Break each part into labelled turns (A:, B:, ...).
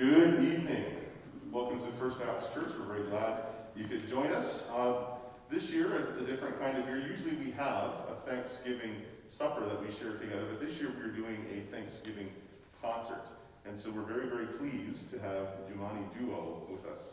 A: Good evening. Welcome to First Baptist Church. We're very glad you could join us. This year, as it's a different kind of year, usually we have a Thanksgiving supper that we share together, but this year we're doing a Thanksgiving concert. And so we're very, very pleased to have the Jamani Duo with us.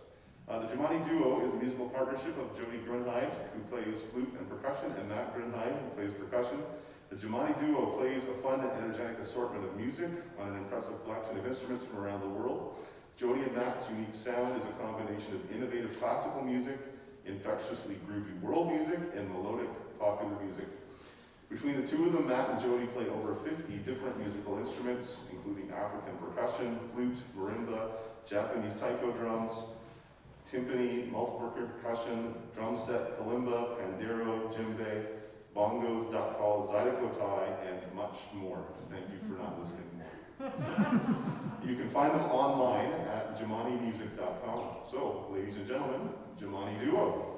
A: The Jamani Duo is a musical partnership of Jodi Groenheide, who plays flute and percussion, and Matt Groenheide, who plays percussion. The Jamani Duo plays a fun and energetic assortment of music on an impressive collection of instruments from around the world. Jodi and Matt's unique sound is a combination of innovative classical music, infectiously groovy world music, and melodic popular music. Between the two of them, Matt and Jodi play over 50 different musical instruments, including African percussion, flute, marimba, Japanese taiko drums, timpani, multiple percussion, drum set, kalimba, pandeiro, djembe, bongos, dakal, zydeco, and much more. Thank you for not listening more. You can find them online at jamanimusic.com. So, ladies and gentlemen, Jamani Duo.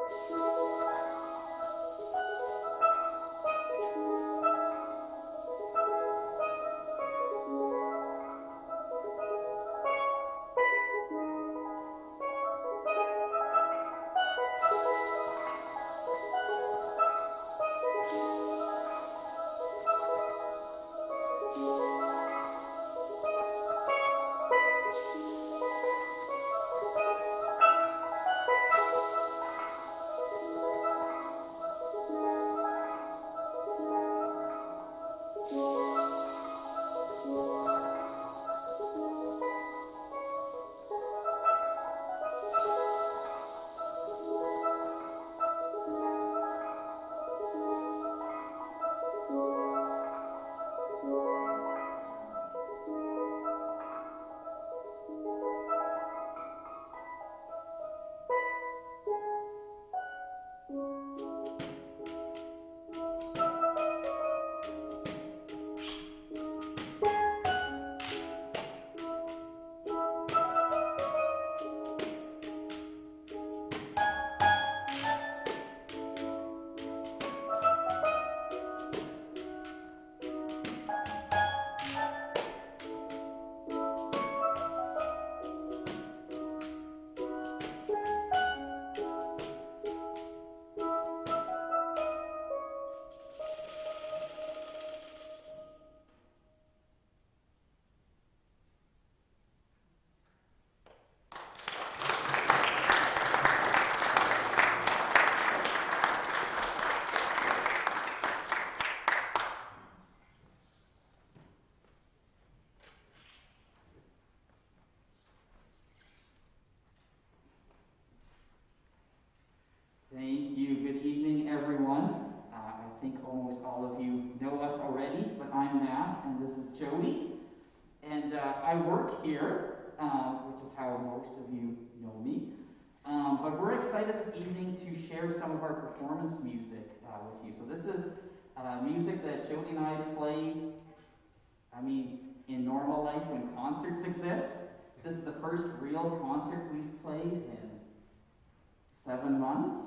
B: Thank you. Good evening, everyone. I think almost all of you know us already, but I'm Matt, and this is Jodi. And I work here, which is how most of you know me. But we're excited this evening to share some of our performance music with you. So this is music that Jodi and I play, in normal life when concerts exist. This is the first real concert we've played in 7 months.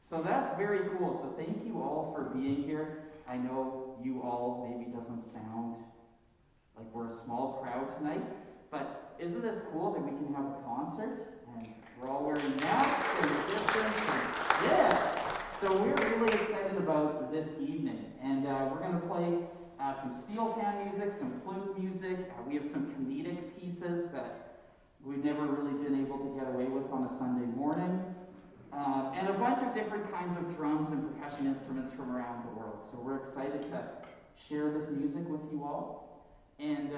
B: So that's very cool. So thank you all for being here. I know you all maybe doesn't sound like we're a small crowd tonight, but isn't this cool that we can have a concert and we're all wearing masks and distance? And yeah. So we're really excited about this evening, and we're going to play some steel pan music, some flute music. We have some comedic pieces that we've never really been able to get away with on a Sunday morning. And a bunch of different kinds of drums and percussion instruments from around the world. So we're excited to share this music with you all. And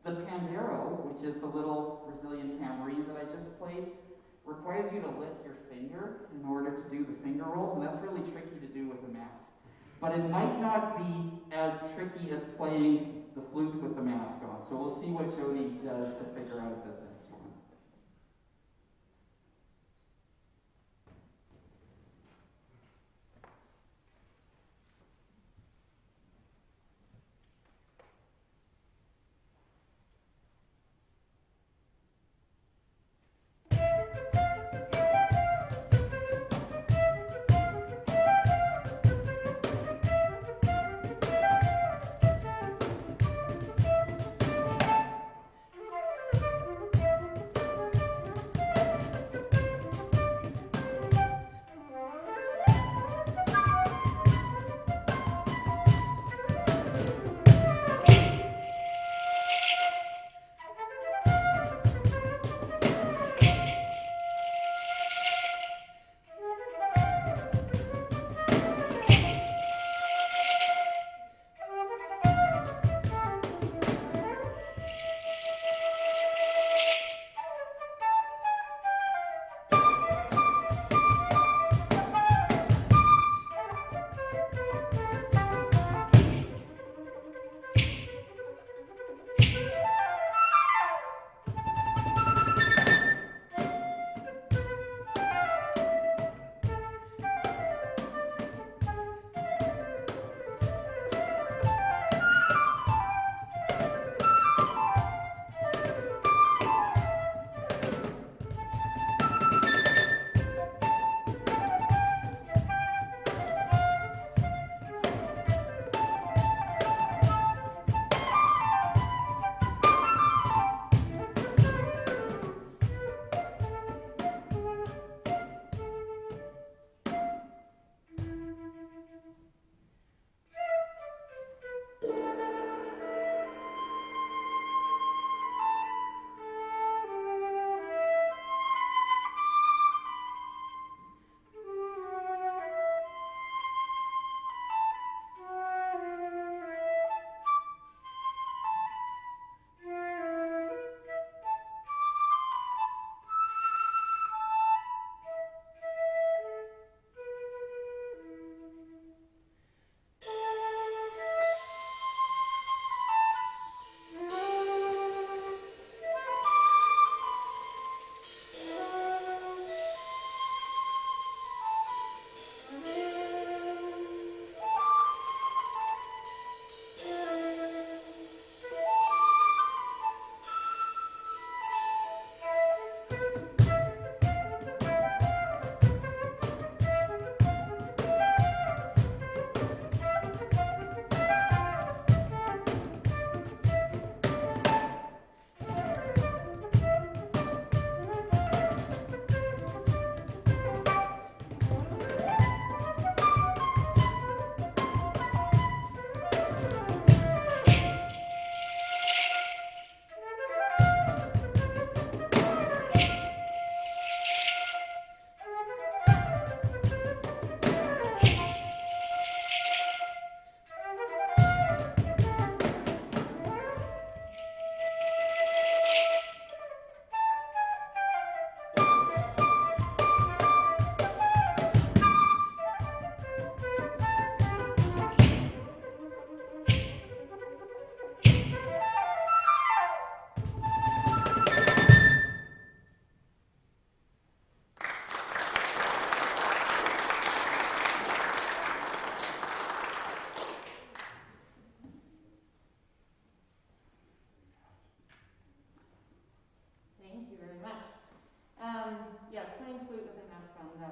B: the pandeiro, which is the little Brazilian tambourine that I just played, requires you to lick your finger in order to do the finger rolls, and that's really tricky to do with a mask. But it might not be as tricky as playing the flute with the mask on. So we'll see what Jodi does to figure out this next one.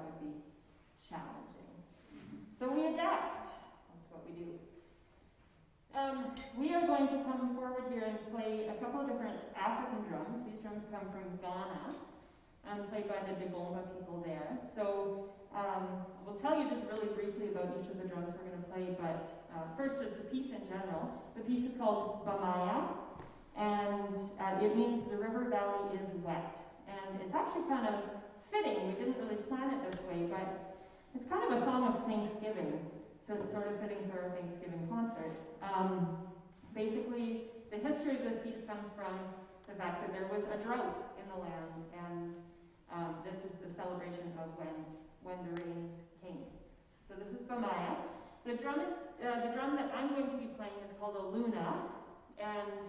C: that would be challenging. So we adapt. That's what we do. We are going to come forward here and play a couple of different African drums. These drums come from Ghana, played by the Dagomba people there. So we'll tell you just really briefly about each of the drums we're going to play, but first just the piece in general. The piece is called Bamaya, and it means the river valley is wet. And it's actually kind of fitting. We didn't really plan it this way, but it's kind of a song of Thanksgiving. So it's sort of fitting for our Thanksgiving concert. Basically, the history of this piece comes from the fact that there was a drought in the land, and this is the celebration of when the rains came. So this is Bamaya. The drum that I'm going to be playing is called a luna, and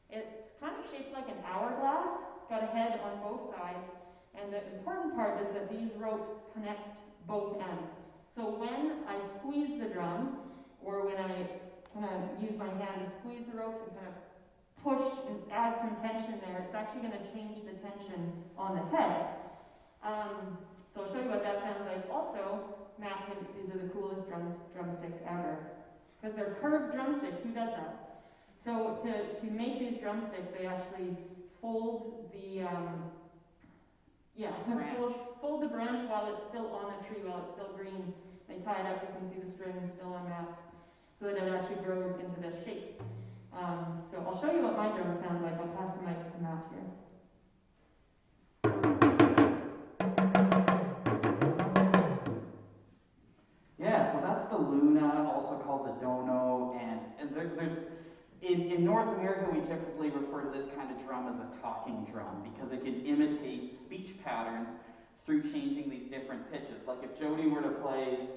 C: it's kind of shaped like an hourglass. It's got a head on both sides, and the important part is that these ropes connect both ends. So when I squeeze the drum, or when I kind of use my hand to squeeze the ropes and kind of push and add some tension there, it's actually going to change the tension on the head. So I'll show you what that sounds like. Also, Matt thinks these are the coolest drumsticks ever, because they're curved drumsticks. Who does that? So to make these drumsticks, they actually fold the fold the branch while it's still on the tree, while it's still green. They tie it up. You can see the strings still on Matt's, so that it actually grows into this shape. So I'll show you what my drum sounds like. I'll pass the mic to Matt here.
B: Yeah, so that's the luna, also called the dono, and there's in North America we typically refer to this kind of drum as a talking drum because it can imitate speech patterns through changing these different pitches. Like if Jodi were to play,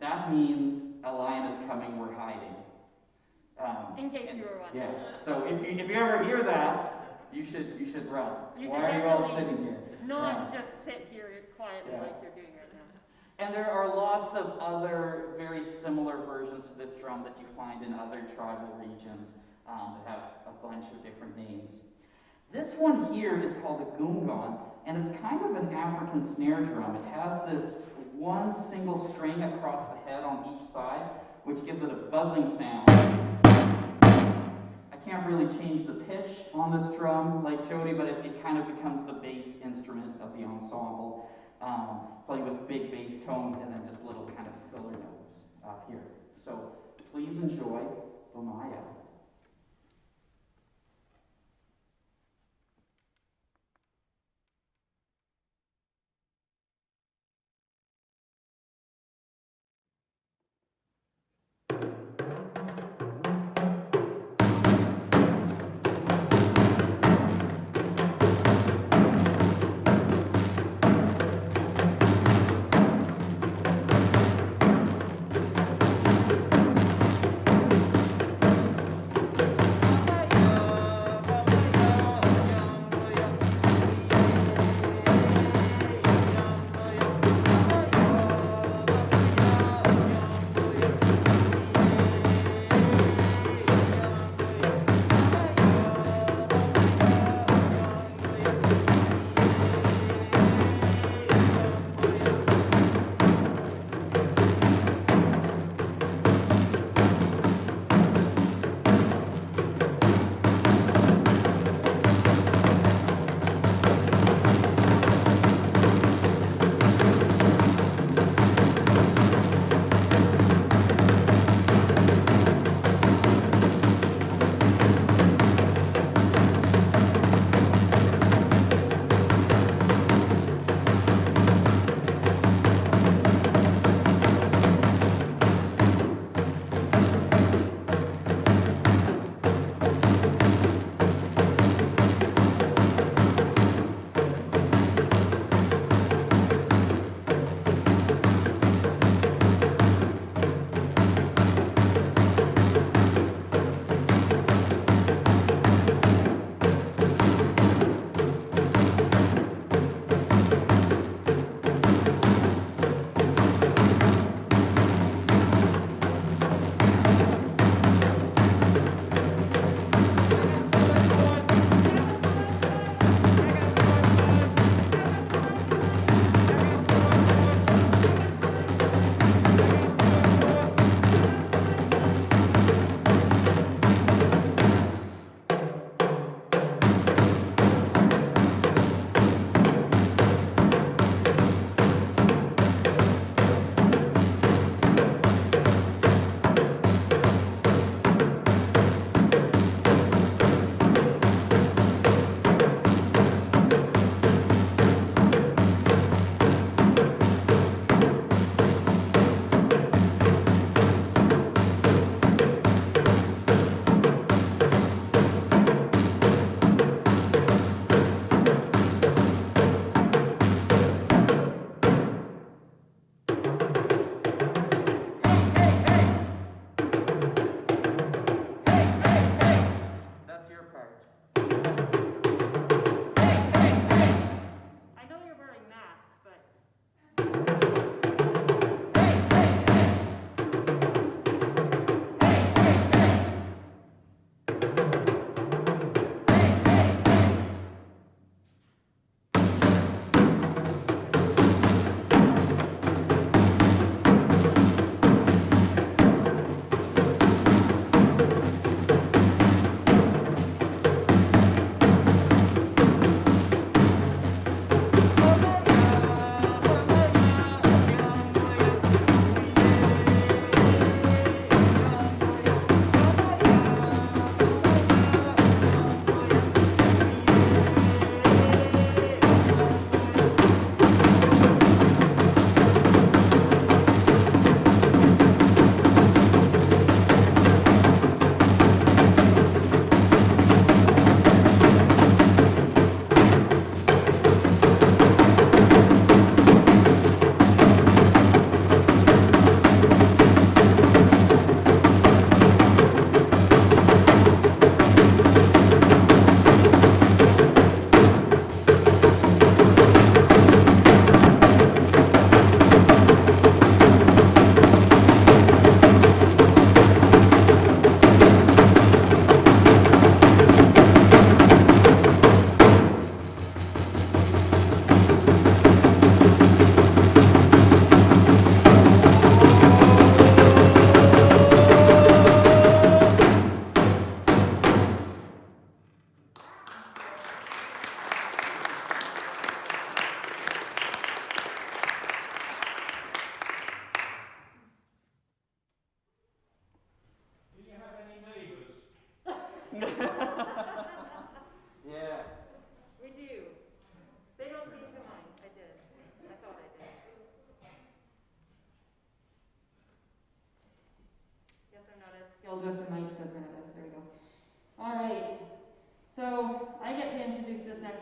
B: that means a lion is coming, we're hiding.
C: In case you were wondering.
B: Yeah. So if you ever hear that, you should run. Why are you all sitting here?
C: Not just sit here quietly like you're doing right now.
B: And there are lots of other very similar versions to this drum that you find in other tribal regions that have a bunch of different names. This one here is called a gungan, and it's kind of an African snare drum. It has this one single string across the head on each side, which gives it a buzzing sound. I can't really change the pitch on this drum like Jodi, but it kind of becomes the bass instrument of the ensemble, playing with big bass tones and then just little kind of filler notes up here. So please enjoy Bamaya.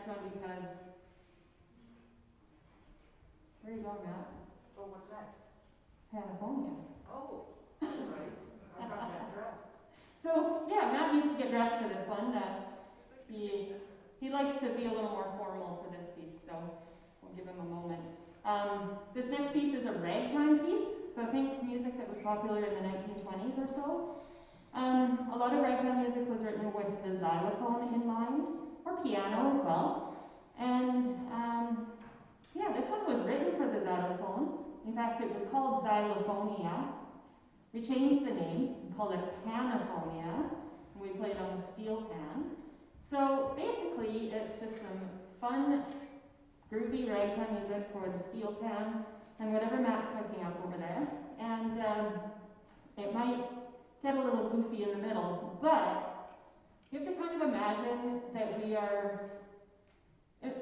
C: next one because, where are you going, Matt?
D: Oh, what's next?
C: Panophonia.
D: Oh, all right. I got that dressed.
C: So, yeah, Matt needs to get dressed for this one. He likes to be a little more formal for this piece, so we'll give him a moment. This next piece is a ragtime piece, so think music that was popular in the 1920s or so. A lot of ragtime music was written with the xylophone in mind, or piano as well. And yeah, this one was written for the xylophone. In fact, it was called xylophonia. We changed the name and called it panophonia. And we played on the steel pan. So basically, it's just some fun, groovy ragtime music for the steel pan and whatever Matt's cooking up over there. And it might get a little goofy in the middle, but you have to kind of imagine that we are,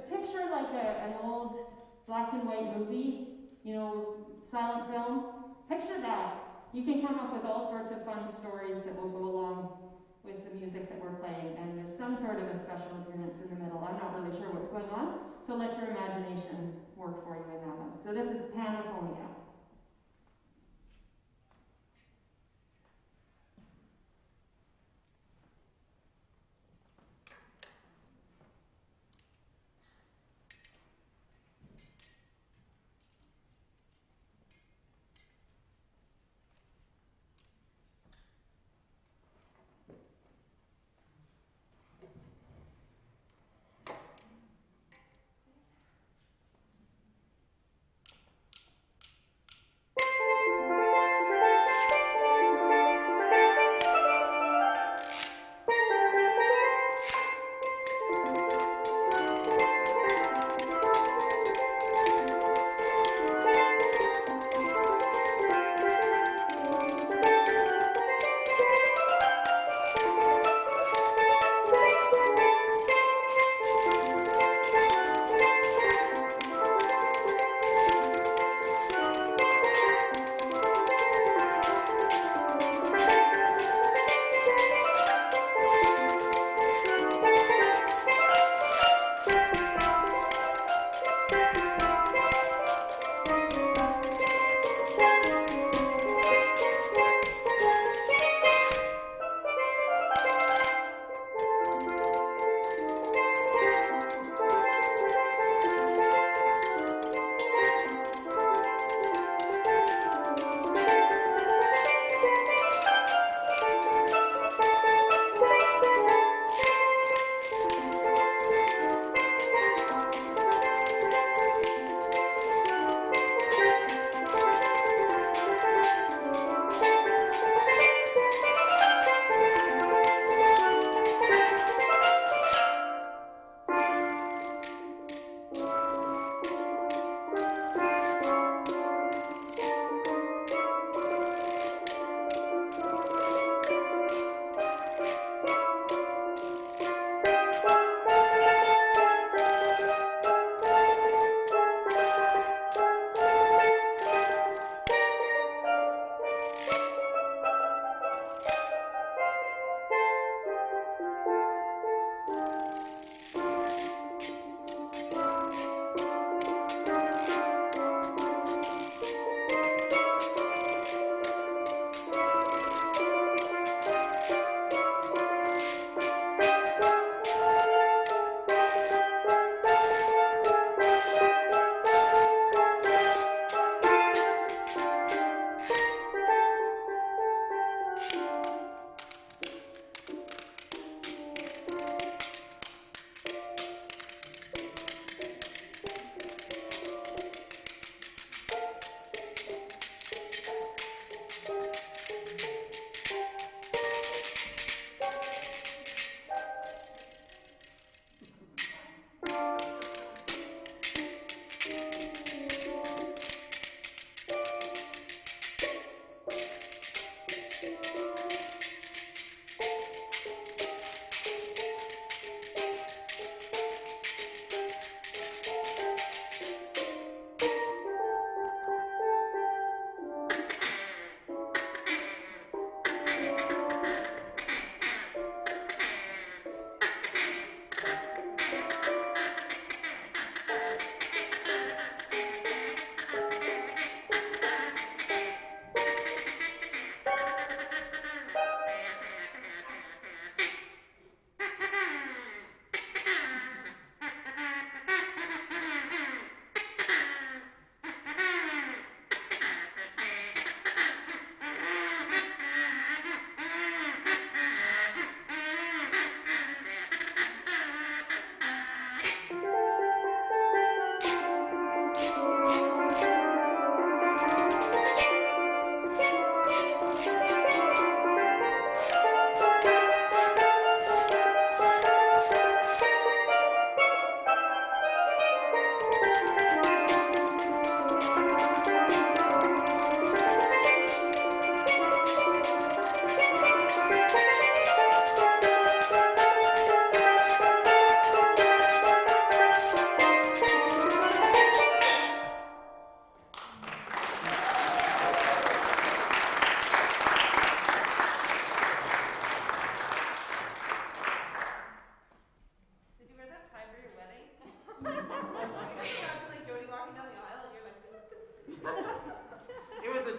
C: picture like an old black and white movie, you know, silent film. Picture that. You can come up with all sorts of fun stories that will go along with the music that we're playing, and there's some sort of a special appearance in the middle. I'm not really sure what's going on, so let your imagination work for you in that one. So this is Panophonia.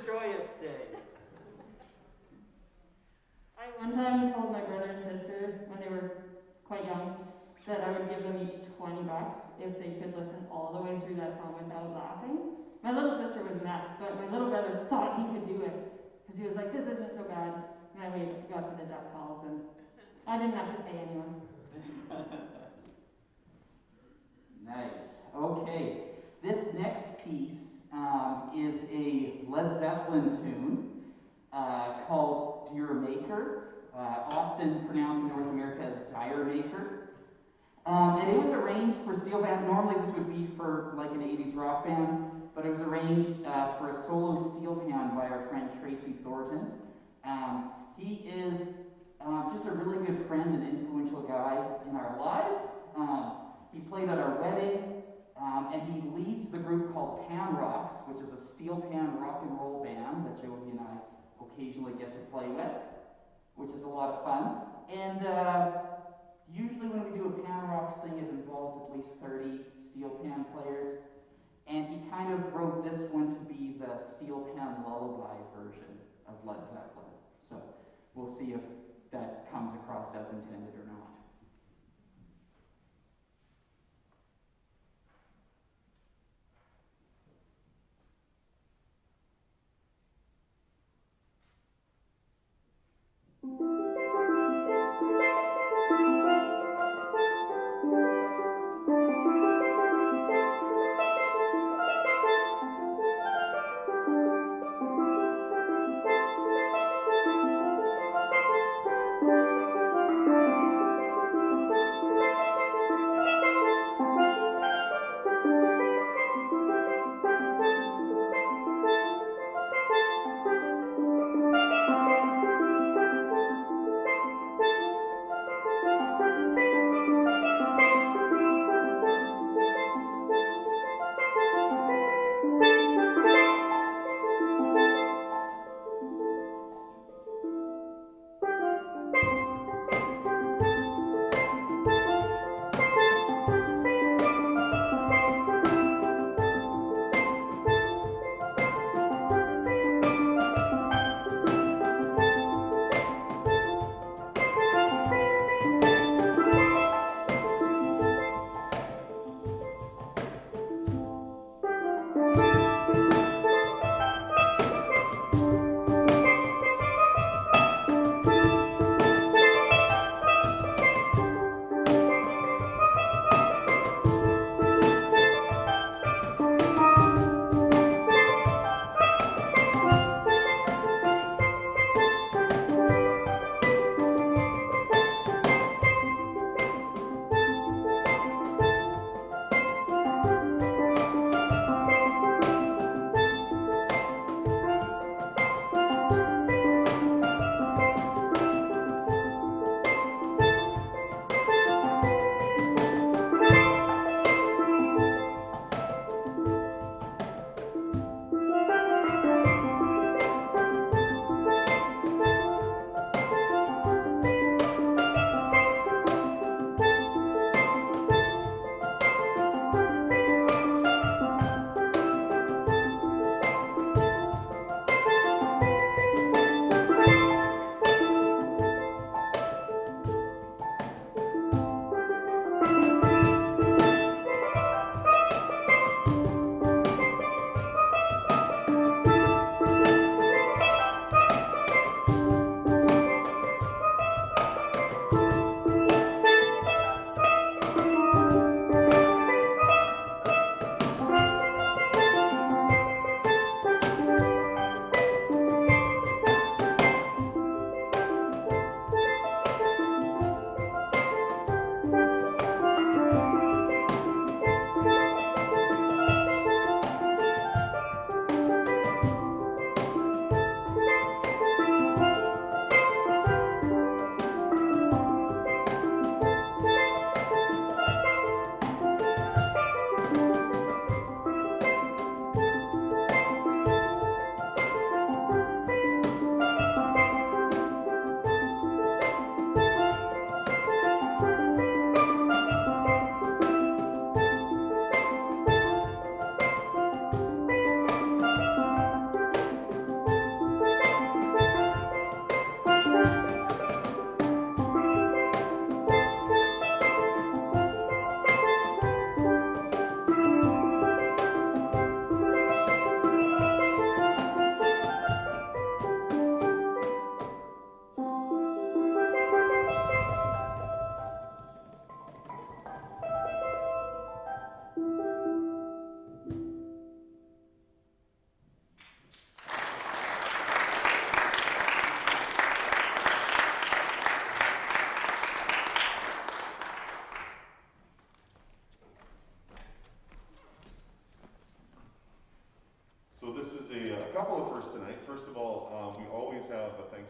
B: joyous day.
C: I one time told my brother and sister when they were quite young that I would give them each $20 if they could listen all the way through that song without laughing. My little sister was a mess, but my little brother thought he could do it because he was like, "This isn't so bad." And then we got to the duck calls, and I didn't have to pay anyone.
B: Nice. Okay. This next piece is a Led Zeppelin tune called Dear Maker, often pronounced in North America as Dire Maker. And it was arranged for steel band. Normally this would be for like an 80s rock band, but it was arranged for a solo steel pan by our friend Tracy Thornton. He is just a really good friend and influential guy in our lives. He played at our wedding, and he leads the group called Pan Rocks, which is a steel pan rock and roll band that Jodi and I occasionally get to play with, which is a lot of fun. And usually when we do a Pan Rocks thing, it involves at least 30 steel pan players. And he kind of wrote this one to be the steel pan lullaby version of Led Zeppelin. So we'll see if that comes across as intended or not.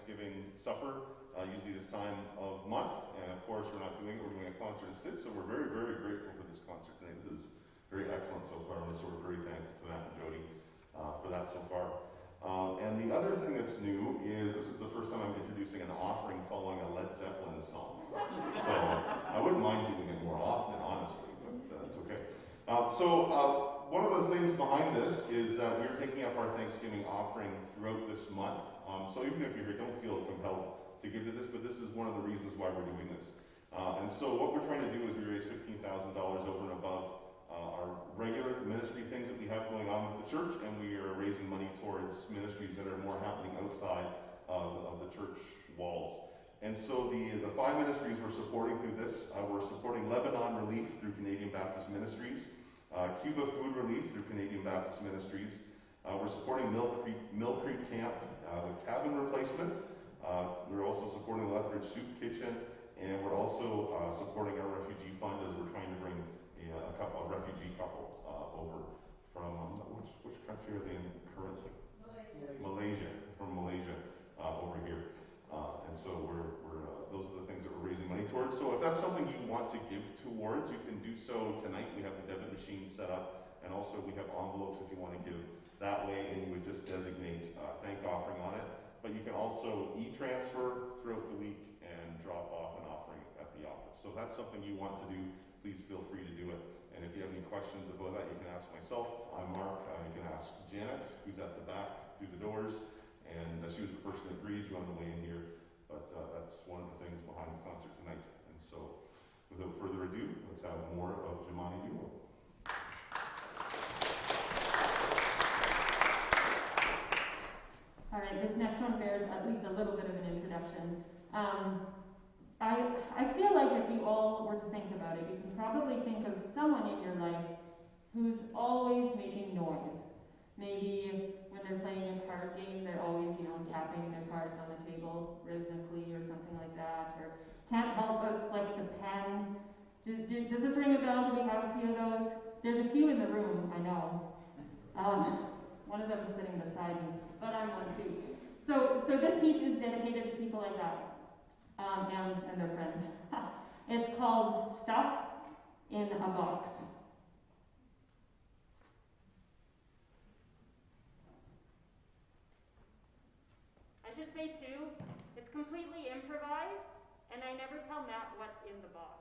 A: Thanksgiving supper, usually this time of month. And of course, we're not doing it, we're doing a concert instead. So we're very, very grateful for this concert tonight. This is very excellent so far, and so we're very thankful to Matt and Jodi for that so far. And the other thing that's new is this is the first time I'm introducing an offering following a Led Zeppelin song. So I wouldn't mind doing it more often, honestly, but it's okay. One of the things behind this is that we're taking up our Thanksgiving offering throughout this month. So even if you don't feel compelled to give to this, but this is one of the reasons why we're doing this. And so what we're trying to do is we raise $15,000 over and above our regular ministry things that we have going on with the church, and we are raising money towards ministries that are more happening outside of the church walls. And so the 5 ministries we're supporting through this, we're supporting Lebanon Relief through Canadian Baptist Ministries, Cuba Food Relief through Canadian Baptist Ministries. We're supporting Mill Creek Camp with cabin replacements. We're also supporting the Lethbridge Soup Kitchen, and we're also supporting our refugee fund as we're trying to bring a refugee couple over from, which country are they in currently? Malaysia, from Malaysia over here. And so we're those are the things that we're raising money towards. So if that's something you want to give towards, you can do so tonight. We have the debit machine set up, and also we have envelopes if you want to give that way, and you would just designate thank offering on it. But you can also e-transfer throughout the week and drop off an offering at the office. So if that's something you want to do, please feel free to do it. And if you have any questions about that, you can ask myself. I'm Mark. You can ask Janet, who's at the back through the doors. And she was the person that greeted you on the way in here. But that's one of the things behind the concert tonight. And so, without further ado, let's have more of Jamani Duo.
C: All right, this next one bears at least a little bit of an introduction. I feel like if you all were to think about it, you can probably think of someone in your life who's always making noise. Maybe when they're playing a card game, they're always, tapping their cards on the table rhythmically or something like that, or can't help but flick the pen. Does this ring a bell? Do we have a few of those? There's a few in the room, I know. One of them is sitting beside me, but I'm one too. So this piece is dedicated to people like that, and their friends. It's called Stuff in a Box. I should say too, it's completely improvised, and I never tell Matt what's in the box.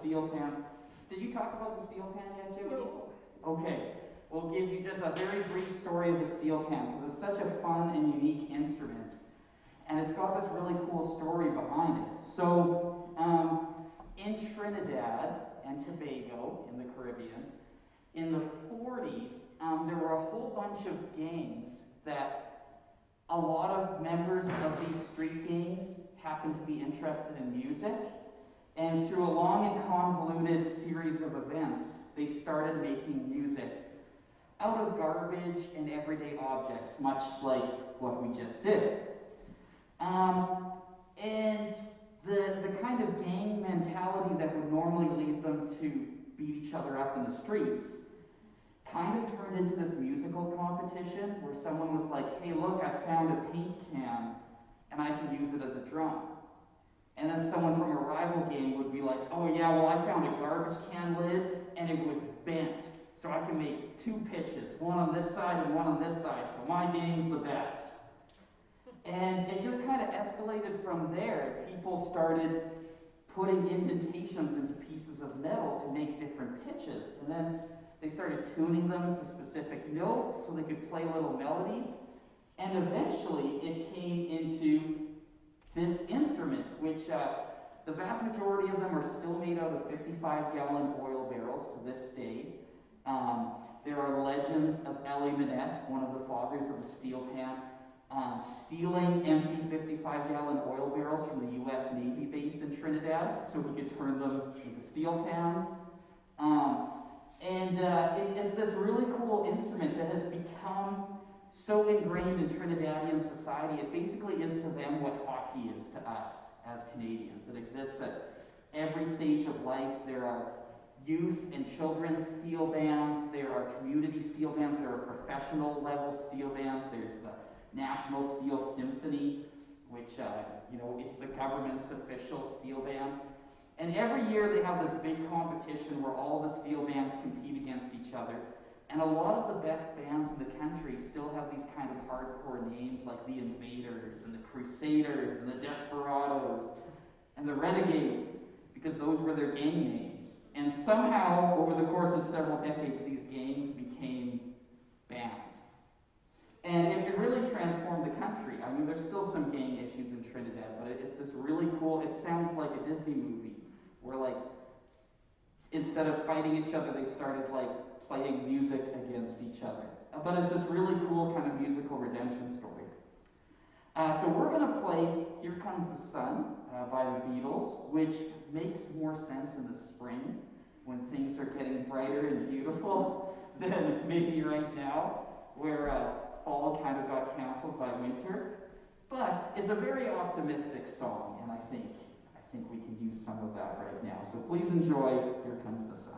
B: steel pans. Did you talk about the steel pan yet, Jodi?
D: No.
B: Okay, we'll give you just a very brief story of the steel pan because it's such a fun and unique instrument. And it's got this really cool story behind it. So, in Trinidad and Tobago, in the Caribbean, in the 40s, there were a whole bunch of gangs that a lot of members of these street gangs happened to be interested in music. And through a long and convoluted series of events, they started making music out of garbage and everyday objects, much like what we just did. And the kind of gang mentality that would normally lead them to beat each other up in the streets kind of turned into this musical competition where someone was like, hey, look, I found a paint can and I can use it as a drum. And then someone from a rival gang would be like, oh yeah, well I found a garbage can lid and it was bent. So I can make two pitches, one on this side and one on this side, so my gang's the best. And it just kind of escalated from there. People started putting indentations into pieces of metal to make different pitches. And then they started tuning them to specific notes so they could play little melodies. And eventually it came into this instrument, which the vast majority of them are still made out of 55-gallon oil barrels to this day. There are legends of Elie Minette, one of the fathers of the steel pan, stealing empty 55-gallon oil barrels from the U.S. Navy base in Trinidad so he could turn them into steel pans. It's this really cool instrument that has become so ingrained in Trinidadian society. It basically is to them what hockey is to us as Canadians. It exists at every stage of life. There are youth and children's steel bands. There are community steel bands. There are professional level steel bands. There's the National Steel Symphony, which is the government's official steel band. And every year they have this big competition where all the steel bands compete against each other. And a lot of the best bands in the country still have these kind of hardcore names like the Invaders and the Crusaders and the Desperados and the Renegades, because those were their gang names. And somehow, over the course of several decades, these gangs became bands. And it really transformed the country. I mean, there's still some gang issues in Trinidad, but it's this really cool, it sounds like a Disney movie, where like, instead of fighting each other, they started like playing music against each other. But it's this really cool kind of musical redemption story. So we're going to play Here Comes the Sun by the Beatles, which makes more sense in the spring when things are getting brighter and beautiful than maybe right now, where fall kind of got canceled by winter. But it's a very optimistic song, and I think we can use some of that right now. So please enjoy Here Comes the Sun.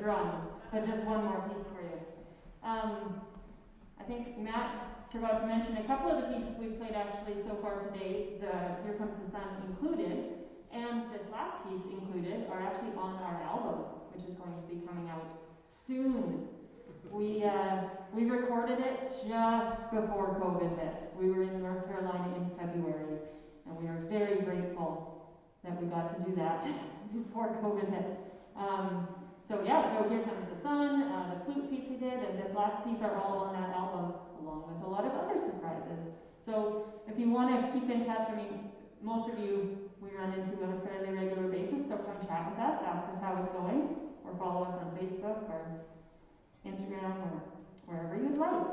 C: drums, but just one more piece for you. I think Matt forgot to mention a couple of the pieces we've played actually so far today, the Here Comes the Sun included, and this last piece included are actually on our album, which is going to be coming out soon. We recorded it just before COVID hit. We were in North Carolina in February, and we are very grateful that we got to do that before COVID hit. So Here Comes the Sun, the flute piece we did, and this last piece are all on that album, along with a lot of other surprises. So if you want to keep in touch, I mean, most of you we run into on a fairly regular basis, so come chat with us, ask us how it's going, or follow us on Facebook or Instagram or wherever you'd like.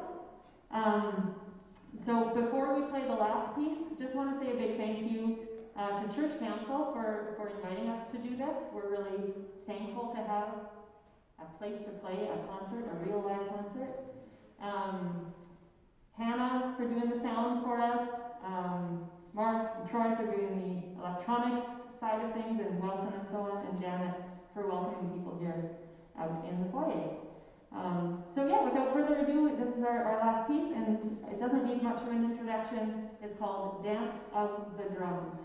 C: So before we play the last piece, just want to say a big thank you to Church Council for inviting us to do this. We're really thankful to have a place to play a concert, a real live concert. Hannah for doing the sound for us, Mark and Troy for doing the electronics side of things and welcome and so on, and Janet for welcoming people here out in the foyer. Without further ado, this is our last piece, and it doesn't need much of an introduction. It's called Dance of the Drums.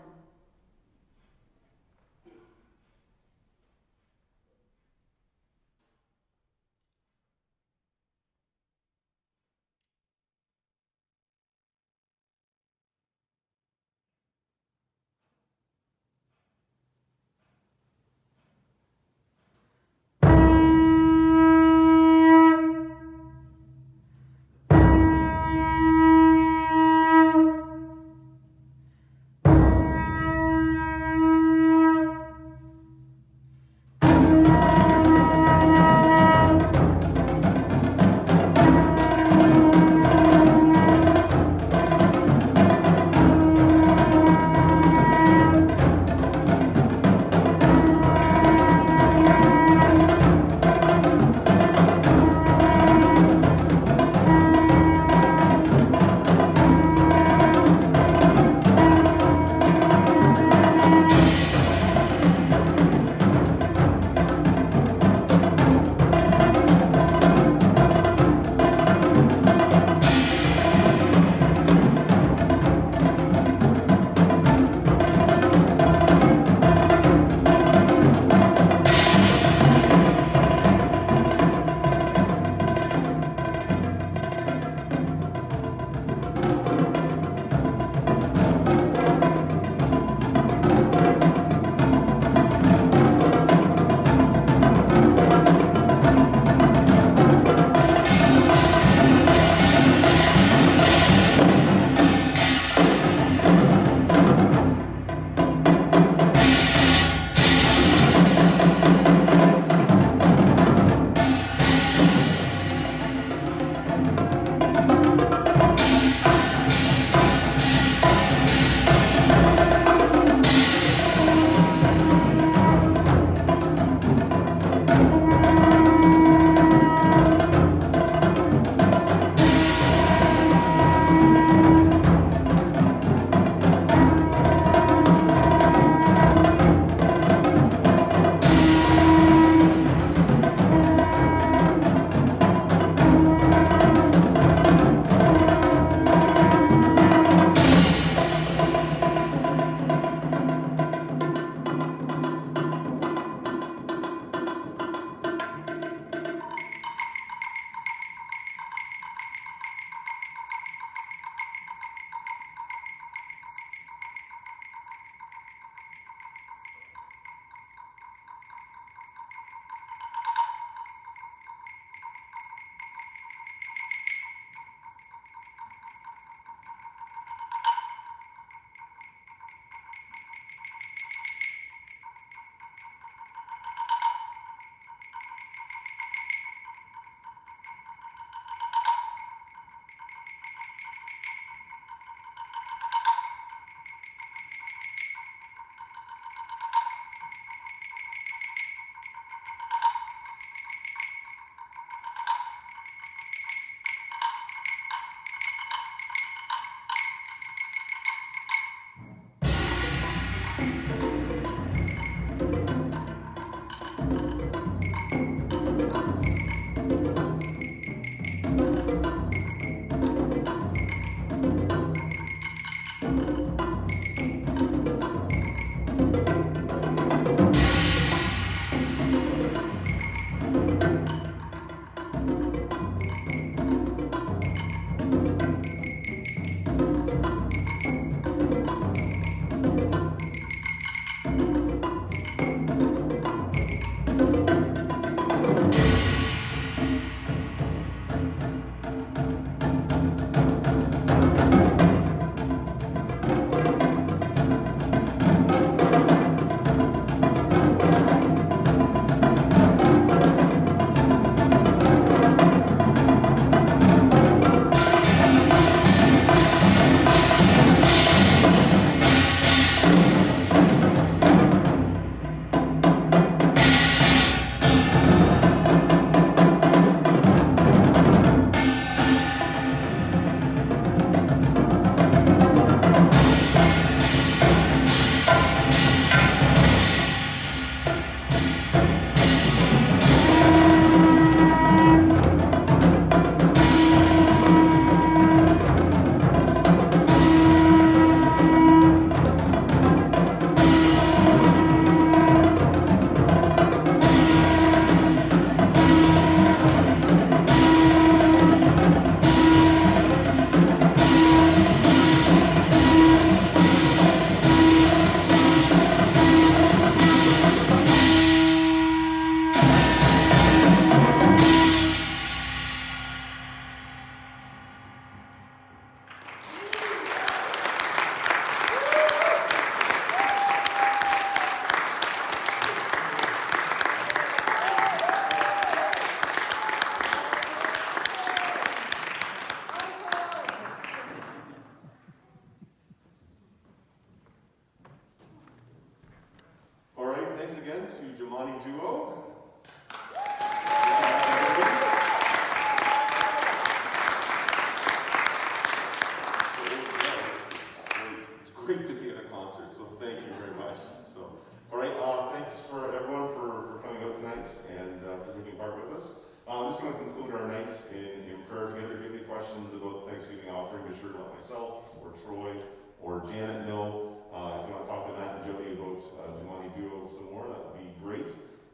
A: Thanksgiving offering, be sure to let myself or Troy or Janet know. If you want to talk to Matt and Jodi about Jamani Duo some more, that would be great.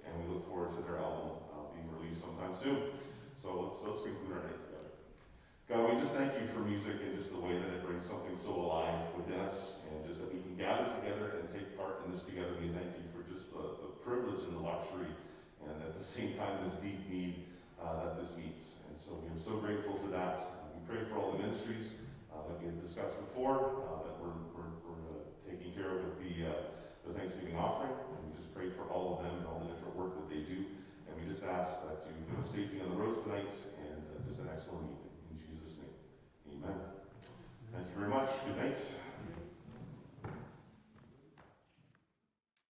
A: And we look forward to their album being released sometime soon. So let's conclude our night together. God, we just thank you for music and just the way that it brings something so alive within us, and just that we can gather together and take part in this together. We thank you for just the privilege and the luxury, and at the same time this deep need that this meets. And so we are so grateful for that. We pray for all the ministries that we had discussed before, that we're taking care of with the Thanksgiving offering. And we just pray for all of them and all